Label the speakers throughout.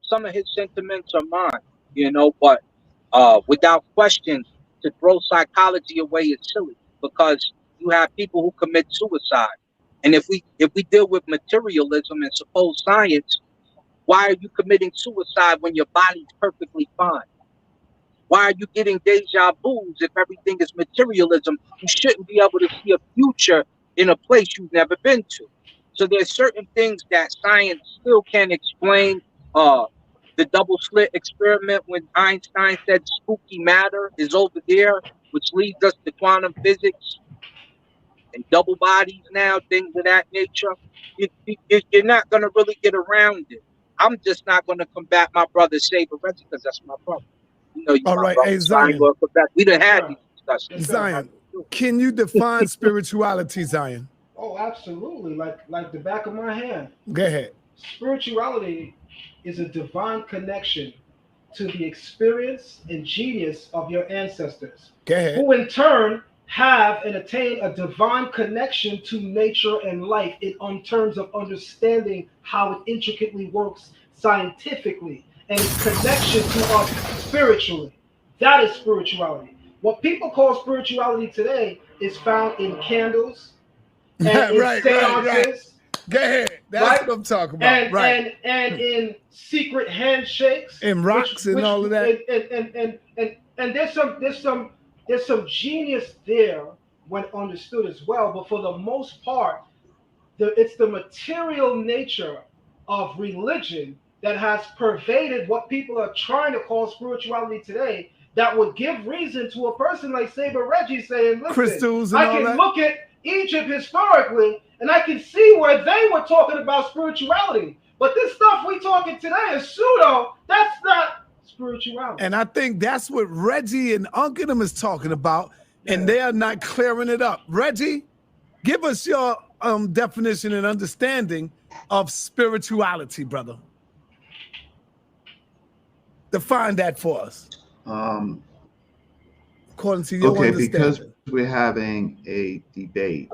Speaker 1: some of his sentiments are mine, but without question, to throw psychology away is silly because you have people who commit suicide. And if we deal with materialism and supposed science, why are you committing suicide when your body's perfectly fine? Why are you getting deja vus if everything is materialism? You shouldn't be able to see a future in a place you've never been to. So there's certain things that science still can't explain. Uh, the double slit experiment when Einstein said spooky matter is over there, which leads us to quantum physics and double bodies now, things of that nature. You're not going to really get around it. I'm just not going to combat my brother Saber Reggie because that's my brother. You
Speaker 2: All
Speaker 1: my
Speaker 2: right,
Speaker 1: brother,
Speaker 2: hey
Speaker 1: so I ain't
Speaker 2: Zion.
Speaker 1: going to combat. We done
Speaker 3: Yes,
Speaker 1: had
Speaker 3: sir.
Speaker 1: these discussions.
Speaker 3: Yes, sir.
Speaker 2: Zion, can you define spirituality, Zion?
Speaker 3: Oh, absolutely. Like the back of my hand.
Speaker 2: Go ahead.
Speaker 3: Spirituality is a divine connection to the experience and genius of your ancestors,
Speaker 2: Go ahead.
Speaker 3: who in turn have and attain a divine connection to nature and life in terms of understanding how it intricately works scientifically and its connection to us spiritually. That is spirituality. What people call spirituality today is found in candles and in
Speaker 2: right.
Speaker 3: seances,
Speaker 2: Go ahead. That's
Speaker 3: right?
Speaker 2: what I'm talking about.
Speaker 3: And
Speaker 2: Right.
Speaker 3: and in secret handshakes
Speaker 2: And rocks and all of that.
Speaker 3: and there's some genius there when understood as well. But for the most part, it's the material nature of religion that has pervaded what people are trying to call spirituality today. That would give reason to a person like Saber Reggie saying, "Listen,
Speaker 2: Crystals and
Speaker 3: I
Speaker 2: all
Speaker 3: can
Speaker 2: that.
Speaker 3: look at Egypt historically, and I can see where they were talking about spirituality. But this stuff we talking today is pseudo. That's not spirituality."
Speaker 2: And I think that's what Reggie and Uncle is talking about, and they are not clearing it up. Reggie, give us your definition and understanding of spirituality, brother. Define that for us,
Speaker 4: Um,
Speaker 2: according to your
Speaker 4: okay, because
Speaker 2: understanding.
Speaker 4: we're having a debate.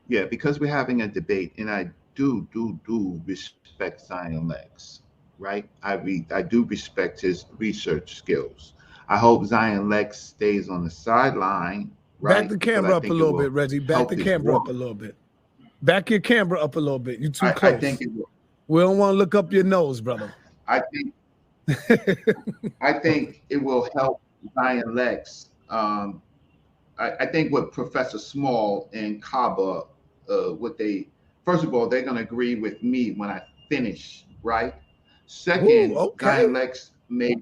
Speaker 4: Yeah, because we're having a debate, and I do respect Zion Lex, right? I do respect his research skills. I hope Zion Lex stays on the sideline,
Speaker 2: Back
Speaker 4: right?
Speaker 2: the
Speaker 4: Because I
Speaker 2: camera up a
Speaker 4: think it
Speaker 2: little bit,
Speaker 4: will
Speaker 2: Reggie. Back
Speaker 4: help
Speaker 2: the
Speaker 4: his
Speaker 2: camera
Speaker 4: work.
Speaker 2: up a little bit. Back your camera up a little bit. You're too
Speaker 4: I
Speaker 2: close.
Speaker 4: think it will.
Speaker 2: We don't want to look up your nose, brother.
Speaker 4: I think I think it will help Zion Lex. I think what Professor Small and Kaba, what they first of all, they're going to agree with me when I finish, right?
Speaker 2: Ooh,
Speaker 4: Second,
Speaker 2: okay.
Speaker 4: Zion Lex made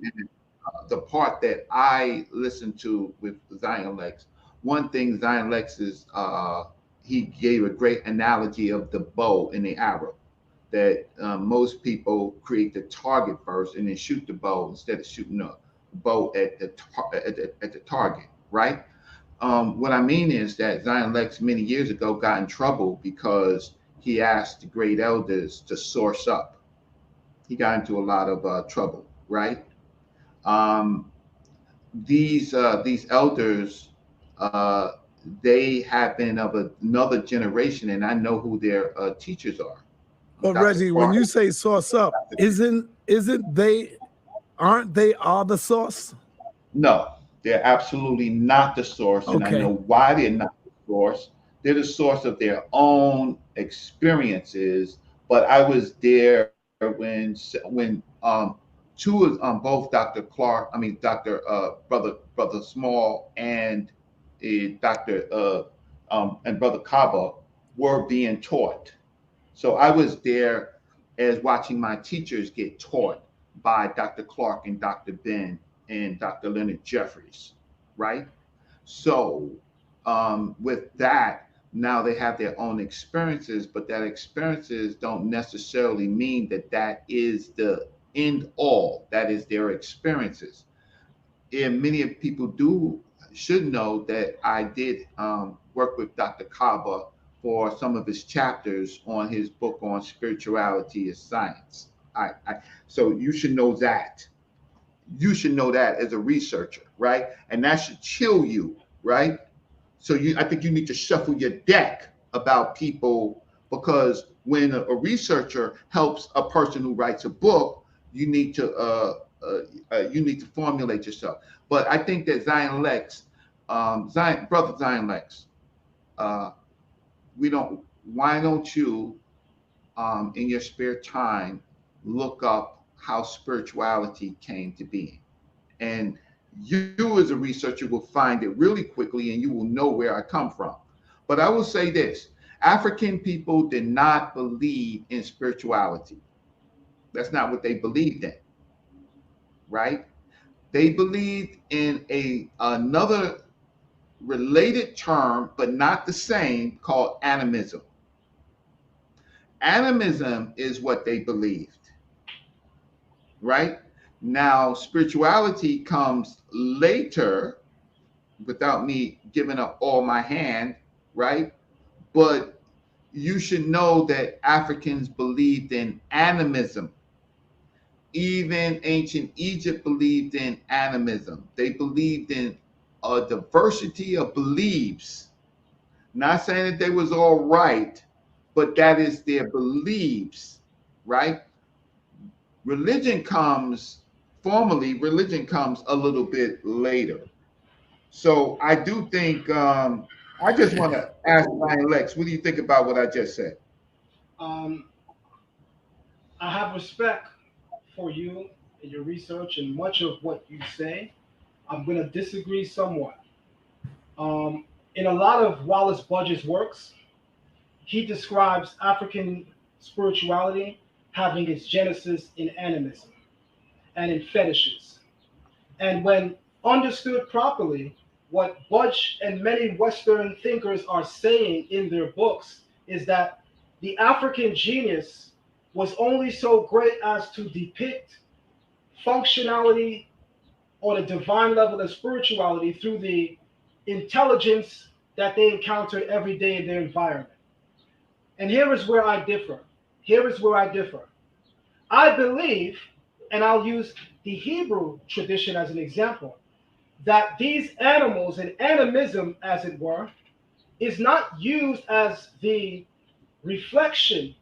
Speaker 4: the part that I listened to with Zion Lex. One thing Zion Lex is, he gave a great analogy of the bow and the arrow. That most people create the target first and then shoot the bow instead of shooting the bow at the target, right? What I mean is that Zion Lex many years ago got in trouble because he asked the great elders to source up. He got into a lot of trouble, right? Um, these elders, they have been of another generation, and I know who their teachers are.
Speaker 2: But
Speaker 4: Dr.
Speaker 2: Reggie, when
Speaker 4: Clark.
Speaker 2: you say source up, aren't they all the source?
Speaker 4: No, they're absolutely not the source, and I
Speaker 2: Okay.
Speaker 4: know why they're not the source. They're the source of their own experiences. But I was there when two of both Dr. Clark, I mean Dr. Brother Small and Dr. And Brother Kaba were being taught. So I was there as watching my teachers get taught by Dr. Clark and Dr. Ben and Dr. Leonard Jeffries, right? So with that, now they have their own experiences, but that experiences don't necessarily mean that that is the end all. That is their experiences. And many of people should know that I did work with Dr. Kaba for some of his chapters on his book on spirituality as science. So you should know that. You should know that as a researcher, right? And that should chill you, right? So I think you need to shuffle your deck about people, because when a researcher helps a person who writes a book, you need to formulate yourself. But I think that Zion Lex, brother Zion Lex, uh, why don't you, in your spare time, look up how spirituality came to be? And you, as a researcher, will find it really quickly and you will know where I come from. But I will say this: African people did not believe in spirituality. That's not what they believed in, right? They believed in another related term, but not the same, called animism. Animism is what they believed, right? Now, spirituality comes later without me giving up all my hand, right? But you should know that Africans believed in animism. Even ancient Egypt believed in animism. They believed in a diversity of beliefs. Not saying that they was all right, but that is their beliefs, right? Religion comes a little bit later. So I do think, I just want to ask Ryan Lex, what do you think about what I just said?
Speaker 3: Um, I have respect for you and your research and much of what you say. I'm going to disagree somewhat. In a lot of Wallace Budge's works, he describes African spirituality having its genesis in animism and in fetishes. And when understood properly, what Budge and many Western thinkers are saying in their books is that the African genius was only so great as to depict functionality on a divine level of spirituality through the intelligence that they encounter every day in their environment. And here is where I differ. Here is where I differ. I believe, and I'll use the Hebrew tradition as an example, that these animals and animism, as it were, is not used as the reflection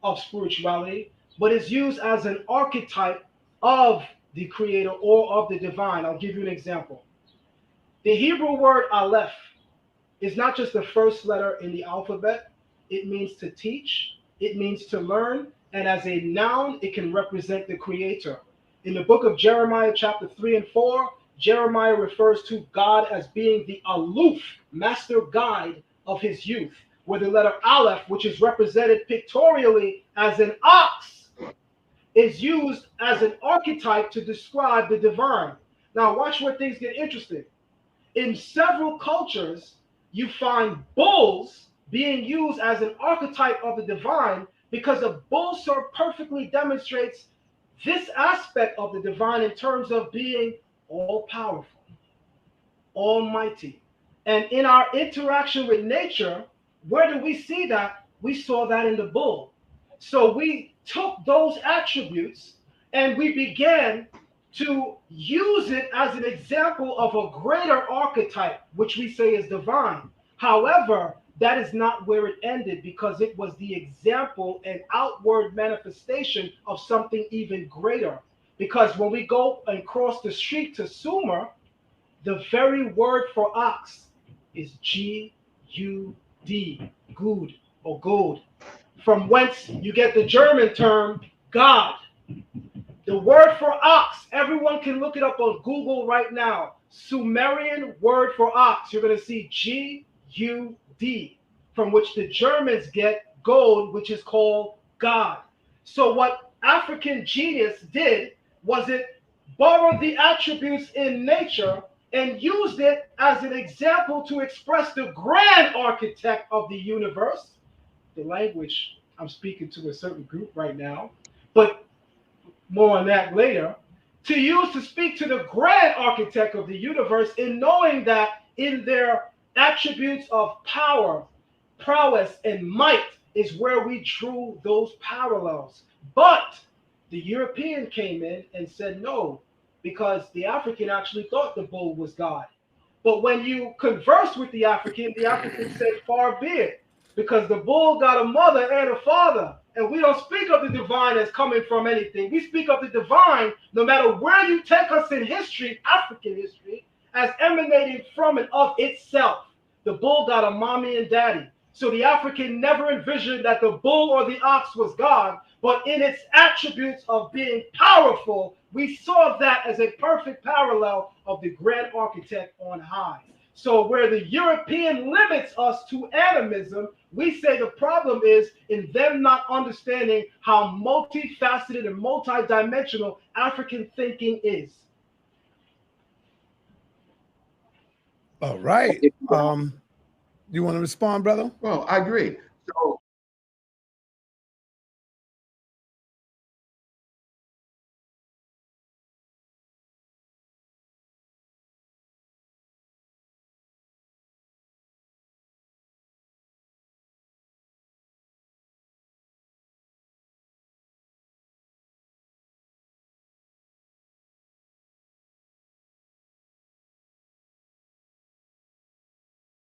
Speaker 3: of spirituality, but is used as an archetype of the creator or of the divine. I'll give you an example. The Hebrew word aleph is not just the first letter in the alphabet. It means to teach, it means to learn, and as a noun, it can represent the creator. In the book of Jeremiah, chapter 3 and 4, Jeremiah refers to God as being the aloof, master guide of his youth, where the letter aleph, which is represented pictorially as an ox, is used as an archetype to describe the divine. Now, watch where things get interesting. In several cultures, you find bulls being used as an archetype of the divine because a bull so perfectly demonstrates this aspect of the divine in terms of being all powerful, almighty. And in our interaction with nature, where do we see that? We saw that in the bull. So we took those attributes and we began to use it as an example of a greater archetype, which we say is divine. However, that is not where it ended, because it was the example and outward manifestation of something even greater. Because when we go and cross the street to Sumer, the very word for ox is G-U-D, good or gold, from whence you get the German term God. The word for ox, everyone can look it up on Google right now. Sumerian word for ox, you're going to see G-U-D, from which the Germans get gold, which is called God. So what African genius did was it borrowed the attributes in nature and used it as an example to express the grand architect of the universe. The language, I'm speaking to a certain group right now, but more on that later, to use to speak to the grand architect of the universe, in knowing that in their attributes of power, prowess, and might is where we drew those parallels. But the European came in and said no, because the African actually thought the bull was God. But when you converse with the African said, far be it, because the bull got a mother and a father, And we don't speak of the divine as coming from anything. We speak of the divine, no matter where you take us in history, African history, as emanating from and of itself. The bull got a mommy and daddy. So the African never envisioned that the bull or the ox was God, but in its attributes of being powerful, we saw that as a perfect parallel of the grand architect on high. So where the European limits us to animism, we say the problem is in them not understanding how multifaceted and multidimensional African thinking is.
Speaker 2: All right. You want to respond, brother?
Speaker 4: Well, I agree. So